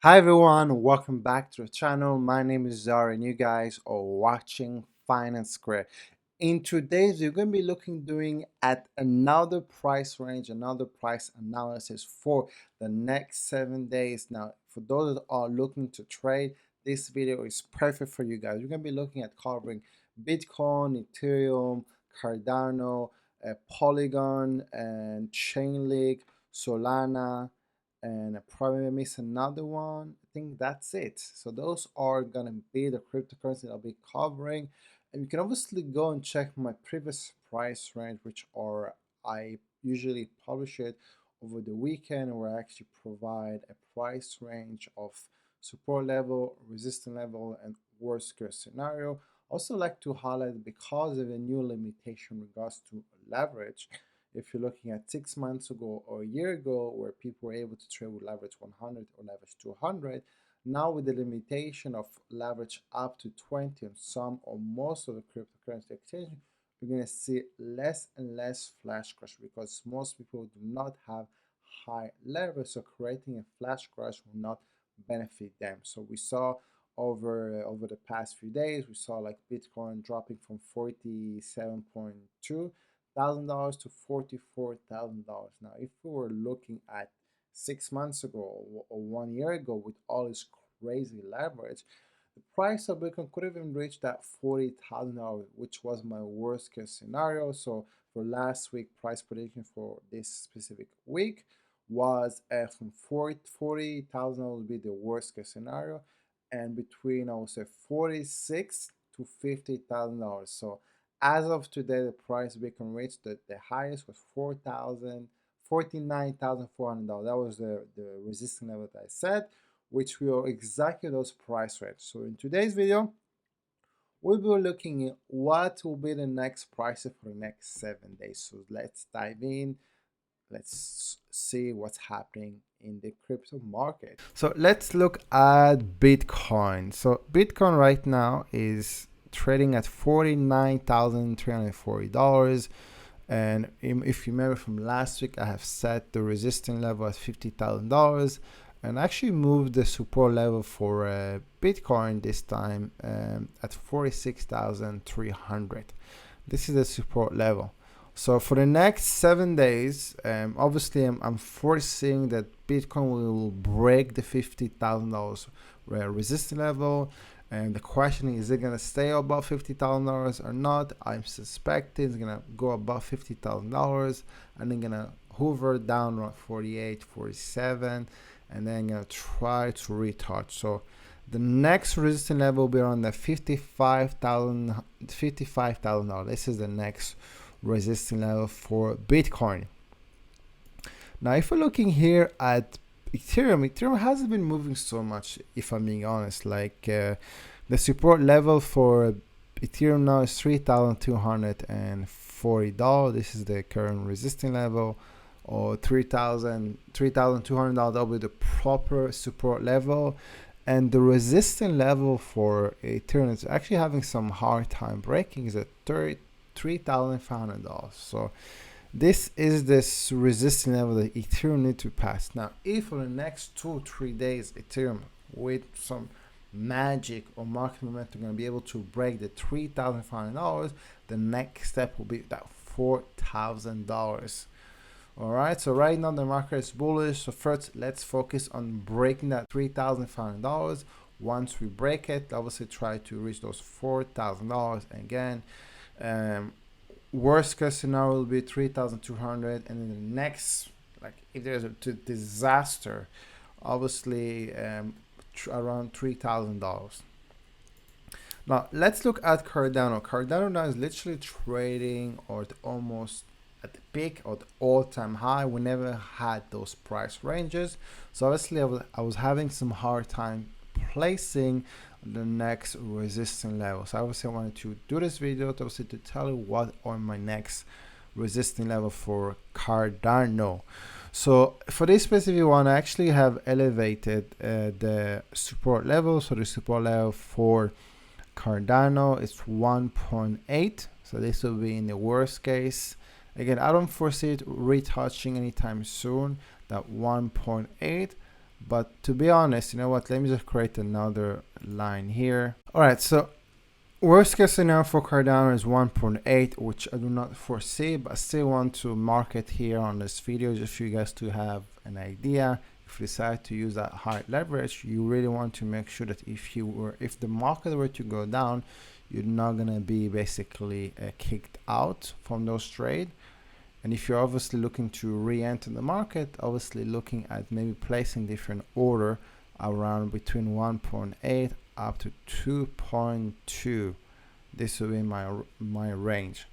Hi everyone, welcome back to the channel. My name is Zara and you guys are watching Finance Square. In today's we're going to be doing at another price range, another price analysis for the next 7 days. Now, for those that are looking to trade, this video is perfect for you guys. We're going to be looking at covering Bitcoin, Ethereum, Cardano, Polygon, and Chainlink, Solana, and I probably miss another one. I think that's it. So those are gonna be the cryptocurrency that I'll be covering. And you can obviously go and check my previous price range, which are I usually publish it over the weekend, where I actually provide a price range of support level, resistance level, and worst case scenario. Also like to highlight, because of a new limitation in regards to leverage, if you're looking at 6 months ago or a year ago, where people were able to trade with leverage 100 or leverage 200, now with the limitation of leverage up to 20 on some or most of the cryptocurrency exchange, we're going to see less and less flash crash, because most people do not have high leverage, so creating a flash crash will not benefit them. So we saw over the past few days, we saw like Bitcoin dropping from 47.2 $1,000 to $44,000. Now, if we were looking at 6 months ago or 1 year ago with all this crazy leverage, the price of Bitcoin could have even reached that $40,000, which was my worst case scenario. So for last week, price prediction for this specific week was from 40,000 would be the worst case scenario, and between, I would say, 46 to $50,000. So as of today, the price Bitcoin reached the highest was $49,400. That was the resistance level that I said, which will exactly those price range. So in today's video, we'll be looking at what will be the next price for the next 7 days. So let's dive in. Let's see what's happening in the crypto market. So let's look at Bitcoin. So Bitcoin right now is trading at $49,340. And if you remember from last week, I have set the resistance level at $50,000 and actually moved the support level for Bitcoin this time at 46,300. This is the support level. So for the next 7 days, obviously I'm foreseeing that Bitcoin will break the $50,000 resistance level. And the question is it going to stay above $50,000 or not? I'm suspecting it's going to go above $50,000 and then going to hover down around 48, 47, and then going to try to retouch. So the next resistance level will be around the $55,000. This is the next resistance level for Bitcoin. Now, if we're looking here at Ethereum hasn't been moving so much, if I'm being honest. Like the support level for Ethereum now is $3,240. This is the current resistance level, or $3,200. That'll be the proper support level. And the resistance level for Ethereum is actually having some hard time breaking, is at $3,500. So this is this resistance level that Ethereum need to pass. Now, if for the next 2-3 days Ethereum with some magic or market momentum going to be able to break the $3,500, the next step will be that $4,000. All right, so right now the market is bullish. So first, let's focus on breaking that $3,500. Once we break it, obviously try to reach those $4,000. Again, worst case scenario will be 3,200, and then the next, like if there's a disaster, obviously around $3,000. Now let's look at Cardano. Cardano now is literally trading or almost at the peak or the all-time high. We never had those price ranges, so obviously I was having some hard time placing the next resistance level. So obviously I wanted to do this video to tell you what are my next resistance level for Cardano. So for this specific one, I actually have elevated the support level. So the support level for Cardano is 1.8. So this will be in the worst case. Again, I don't foresee it retouching anytime soon, that 1.8. But to be honest, you know what, let me just create another line here. All right, so worst case scenario for Cardano is 1.8, which I do not foresee, but I still want to mark it here on this video just for you guys to have an idea. If you decide to use that high leverage, you really want to make sure that if the market were to go down, you're not gonna be basically kicked out from those trades. And if you're obviously looking to re-enter the market, obviously looking at maybe placing different order around between 1.8 up to 2.2. This will be my range.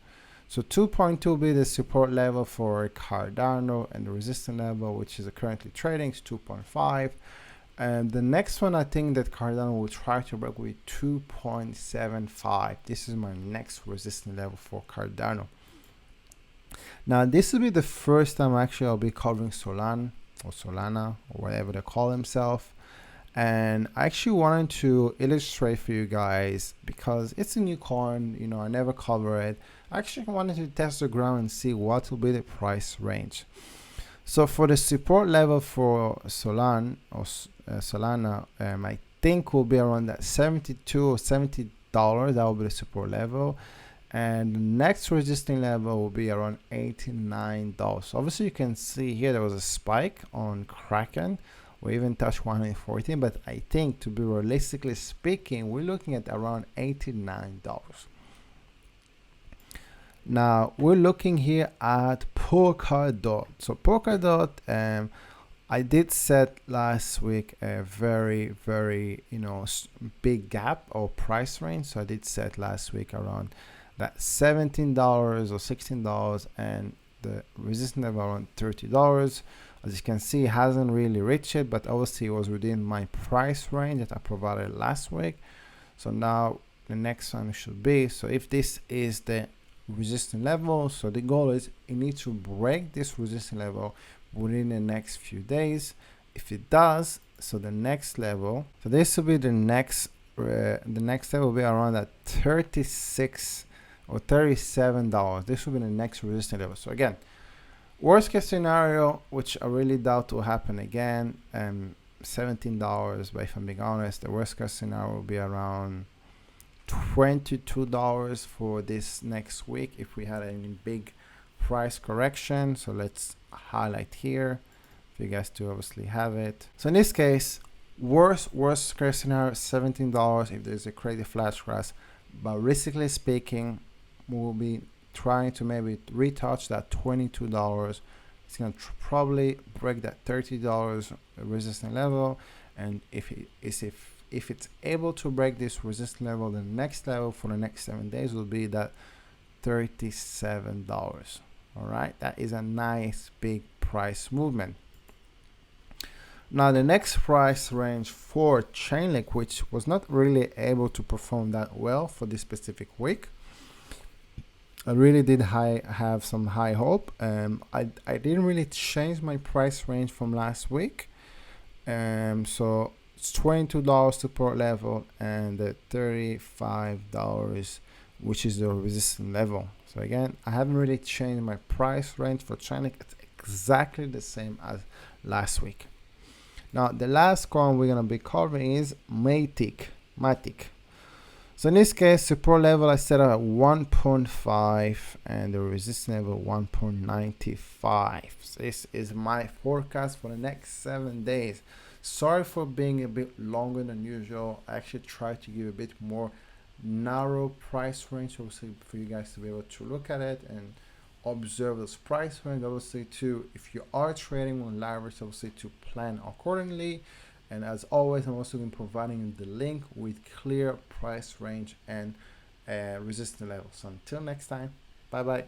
So 2.2 will be the support level for Cardano, and the resistance level, which is currently trading, is 2.5. And the next one I think that Cardano will try to break with 2.75. This is my next resistance level for Cardano. Now this will be the first time actually I'll be covering Solana or whatever they call themselves. And I actually wanted to illustrate for you guys because it's a new coin, you know, I never cover it. I actually wanted to test the ground and see what will be the price range. So for the support level for Solana, I think will be around that 72 or $70. That will be the support level. And the next resisting level will be around $89. So obviously you can see here there was a spike on Kraken. We even touched 114, but I think to be realistically speaking, we're looking at around $89. Now we're looking here at Polkadot. So Polkadot, I did set last week a very big gap or price range. So I did set last week around that $17 or $16 and the resistance level around $30. As you can see, it hasn't really reached it, but obviously it was within my price range that I provided last week. So now the next one should be, so if this is the resistance level, so the goal is it needs to break this resistance level within the next few days. If it does, so the next level, so this will be the next level will be around that 36 or $37. This will be the next resistance level. So again, worst case scenario, which I really doubt will happen again, $17. But if I'm being honest, the worst case scenario will be around $22 for this next week if we had any big price correction. So let's highlight here for you guys to obviously have it. So in this case, worst case scenario, $17 if there's a crazy flash crash. But realistically speaking, we'll be trying to maybe retouch that $22. It's going to probably break that $30 resistance level, and if it's able to break this resistance level, the next level for the next 7 days will be that $37. All right, that is a nice big price movement. Now the next price range for Chainlink, which was not really able to perform that well for this specific week, I really did have some high hope. I didn't really change my price range from last week. So it's $22 support level and the $35, which is the resistance level. So again, I haven't really changed my price range for Chainlink. It's exactly the same as last week. Now the last coin we're gonna be covering is Matic. So in this case, support level I set at 1.5 and the resistance level 1.95. So this is my forecast for the next 7 days. Sorry for being a bit longer than usual. I actually tried to give a bit more narrow price range, obviously, for you guys to be able to look at it and observe this price range. Obviously, too, if you are trading on leverage, obviously to plan accordingly. And as always, I'm also going to be providing the link with clear price range and resistance levels. So until next time, bye bye.